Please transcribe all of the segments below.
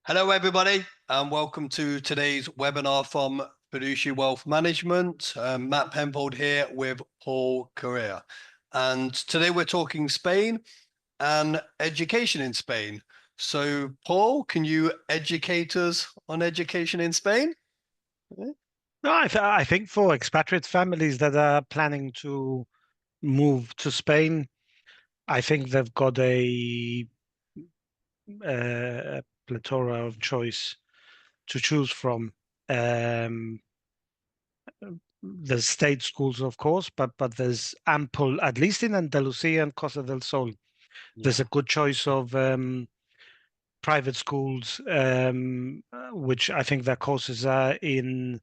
Hello, everybody, and welcome to today's webinar from Fiduciary Wealth Management. Matt Penfold here with Paul Correa. And today we're talking Spain and education in Spain. So, Paul, can you educate us on education in Spain? No, I think for expatriate families that are planning to move to Spain, I think they've got a plethora of choice to choose from. Um, there's state schools, of course, but there's ample, at least in Andalusia and Costa del Sol, there's a good choice of private schools, which I think their courses are in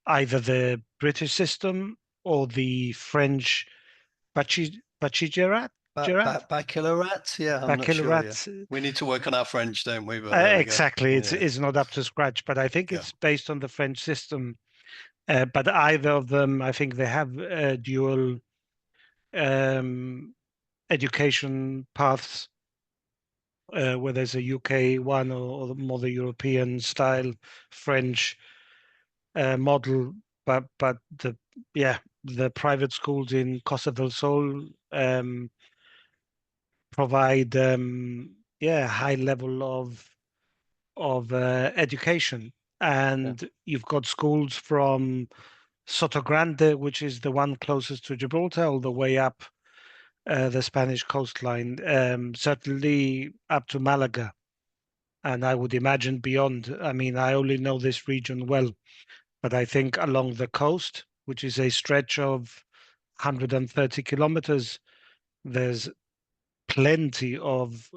either the British system or the French Bachillerat. Baccalaureate? Yeah, I'm not sure. Yeah, Baccalaureate. we need to work on our French, don't we? But there we go. Exactly, Yeah, it's not up to scratch, but I think yeah, it's based on the French system. But either of them, I think they have dual um, education paths, where there's a UK one or more the European style French model. But the private schools in Costa del Sol provide high level of education, yeah. and you've got schools from Soto Grande, which is the one closest to Gibraltar, all the way up the Spanish coastline, certainly up to Malaga, and I would imagine beyond. I mean, I only know this region well, but I think along the coast, which is a stretch of 130 kilometers, there's plenty of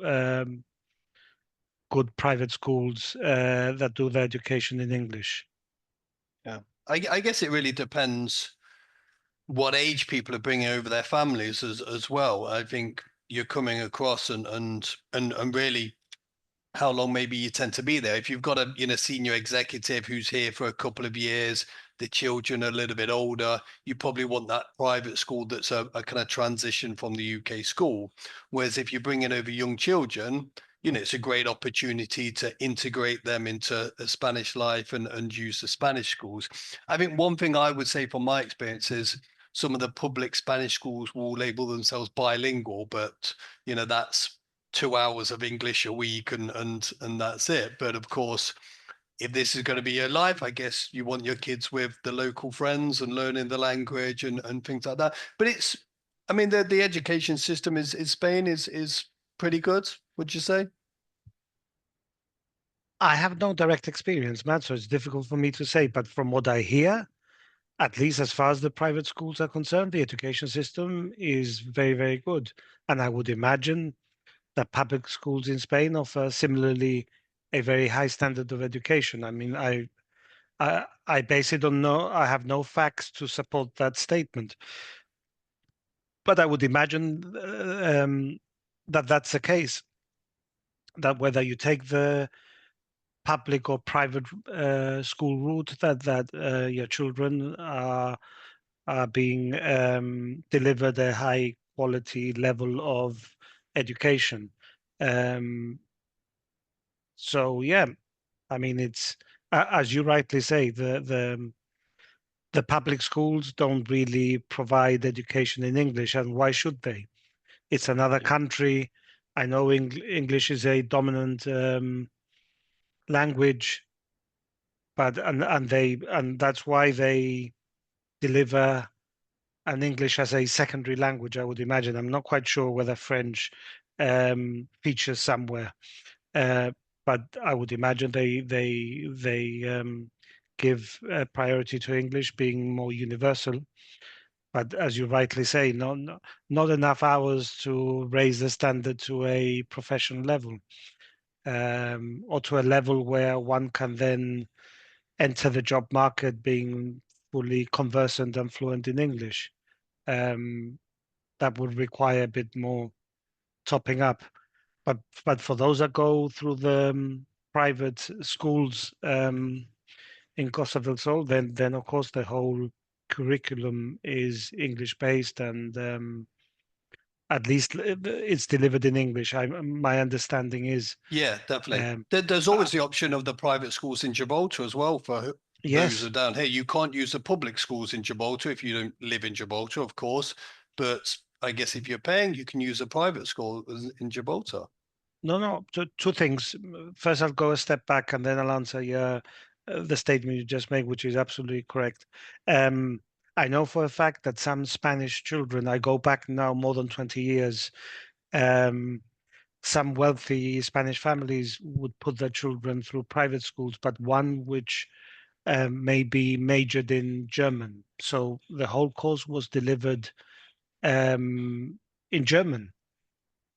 good private schools that do their education in English. Yeah. I guess it really depends what age people are bringing over their families as well. I think you're coming across and really how long maybe you tend to be there. If you've got a senior executive who's here for a couple of years, the children are a little bit older, you probably want that private school that's a kind of transition from the UK school. Whereas if you're bringing over young children, it's a great opportunity to integrate them into a Spanish life and use the Spanish schools. I think one thing I would say from my experience is some of the public Spanish schools will label themselves bilingual, but that's 2 hours of English a week and that's it. But of course, if this is going to be your life, I guess you want your kids with the local friends and learning the language and things like that. But I mean, the education system is Spain is pretty good, would you say? I have no direct experience, Matt, so it's difficult for me to say. But from what I hear, at least as far as the private schools are concerned, the education system is very, very good. And I would imagine that public schools in Spain offer similarly a very high standard of education. I mean, I base it on I have no facts to support that statement, but I would imagine that that's the case. That whether you take the public or private school route, that your children are being delivered a high quality level of education. Um, so yeah, I mean it's as you rightly say, the public schools don't really provide education in English, and why should they? It's another Yeah. country. I know English is a dominant language, but and that's why they deliver an English as a secondary language, I would imagine. I'm not quite sure whether French features somewhere, uh, but I would imagine they give priority to English being more universal. But as you rightly say, not enough hours to raise the standard to a professional level, or to a level where one can then enter the job market being fully conversant and fluent in English. Um, that would require a bit more topping up. But for those that go through the private schools in Costa del Sol, then of course the whole curriculum is English based, and at least it's delivered in English. My understanding is, Yeah, definitely. um, There's uh, always the option of the private schools in Gibraltar as well for those who are yes, down here. You can't use the public schools in Gibraltar if you don't live in Gibraltar, of course. But I guess if you're paying, you can use a private school in Gibraltar. no, no, two things. First, I'll go a step back and then I'll answer the statement you just made, which is absolutely correct. Um, I know for a fact that some Spanish children, I go back now more than 20 years, um, some wealthy Spanish families would put their children through private schools, but one which may be majored in German. So the whole course was delivered in German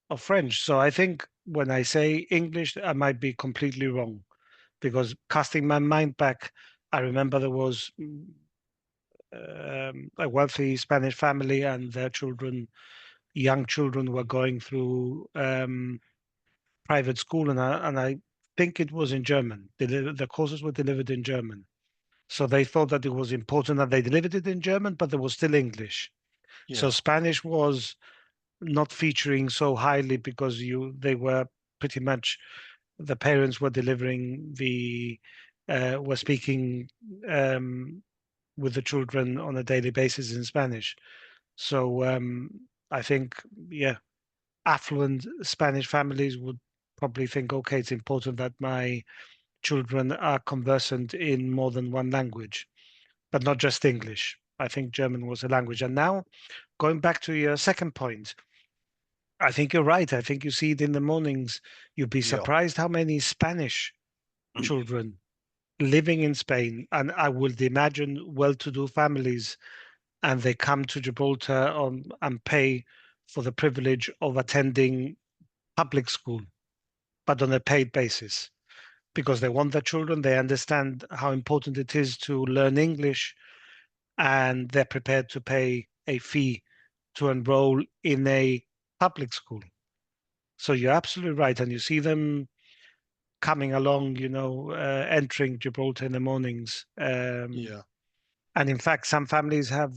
or French. So I think when I say English, I might be completely wrong because casting my mind back, I remember there was a wealthy Spanish family and their children, young children, were going through private school, and I think it was in German. The courses were delivered in German. So they thought that it was important that they delivered it in German, but there was still English. So Yeah, Spanish was not featuring so highly because they were pretty much the parents were delivering were speaking with the children on a daily basis in Spanish. So I think, yeah, affluent Spanish families would probably think, okay, it's important that my children are conversant in more than one language, but not just English. I think German was a language. And now, going back to your second point, I think you're right. I think you see it in the mornings. You'd be yeah, surprised how many Spanish children living in Spain, and I would imagine well-to-do families, and they come to Gibraltar and pay for the privilege of attending public school, but on a paid basis because they want their children. They understand how important it is to learn English, and they're prepared to pay a fee to enroll in a public school. So you're absolutely right, and you see them coming along, entering Gibraltar in the mornings. yeah, And in fact, some families have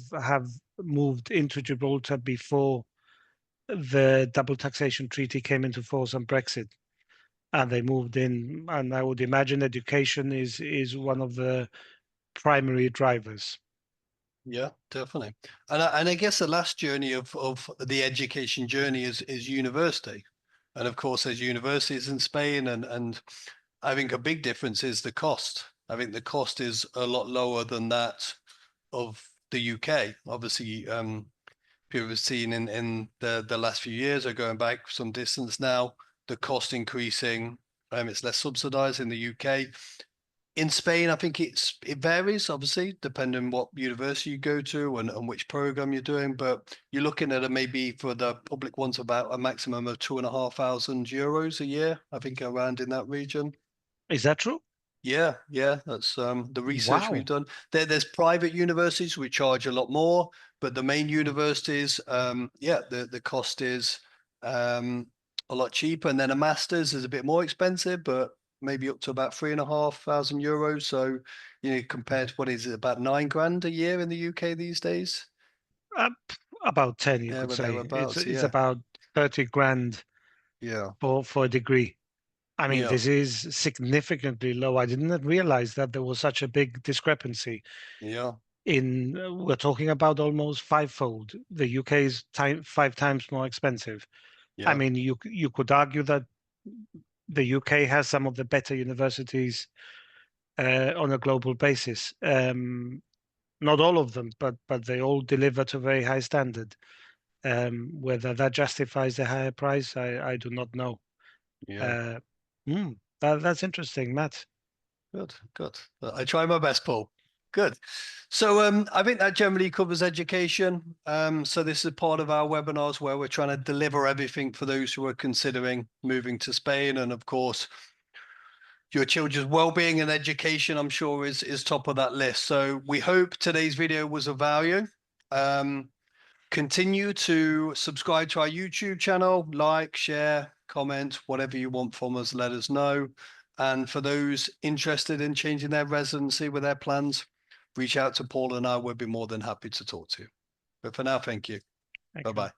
moved into Gibraltar before the double taxation treaty came into force on Brexit, and they moved in. And I would imagine education is one of the primary drivers. yeah, definitely. And I guess the last journey of the education journey is university. And of course, there's universities in Spain, and I think a big difference is the cost. I think the cost is a lot lower than that of the UK. Obviously, people have seen in the last few years or going back some distance now, the cost increasing. It's less subsidized in the UK. In Spain, I think it varies, obviously, depending on what university you go to and which program you're doing. But you're looking at it maybe for the public ones about a maximum of €2,500 a year, I think around in that region. Is that true? Yeah, yeah, that's the research we've Wow. done. There's private universities which charge a lot more, but the main universities, yeah, the cost is um, a lot cheaper. And then a master's is a bit more expensive, but maybe up to about €3,500. So, compared to what is it, about 9 grand a year in the UK these days? Uh, about 10, you Yeah, could but say. It's thereabouts. it's Yeah, about 30 grand yeah, for a degree. I mean, yeah, this is significantly low. I didn't realize that there was such a big discrepancy yeah, we're talking about almost fivefold. The UK is five times more expensive. I yeah, mean, you could argue that the UK has some of the better universities on a global basis. Not all of them, but they all deliver to a very high standard. Whether that justifies the higher price, I do not know. yeah. Uh, that's interesting, Matt. Good, good. I try my best, Paul. Good. So I think that generally covers education. So this is part of our webinars where we're trying to deliver everything for those who are considering moving to Spain. And of course, your children's well-being and education, I'm sure, is top of that list. So we hope today's video was of value. Um, Continue to subscribe to our YouTube channel, like, share, comment, whatever you want from us, let us know. And for those interested in changing their residency with their plans, reach out to Paul and I. We'll be more than happy to talk to you. But for now, thank you. Thank you. Bye-bye.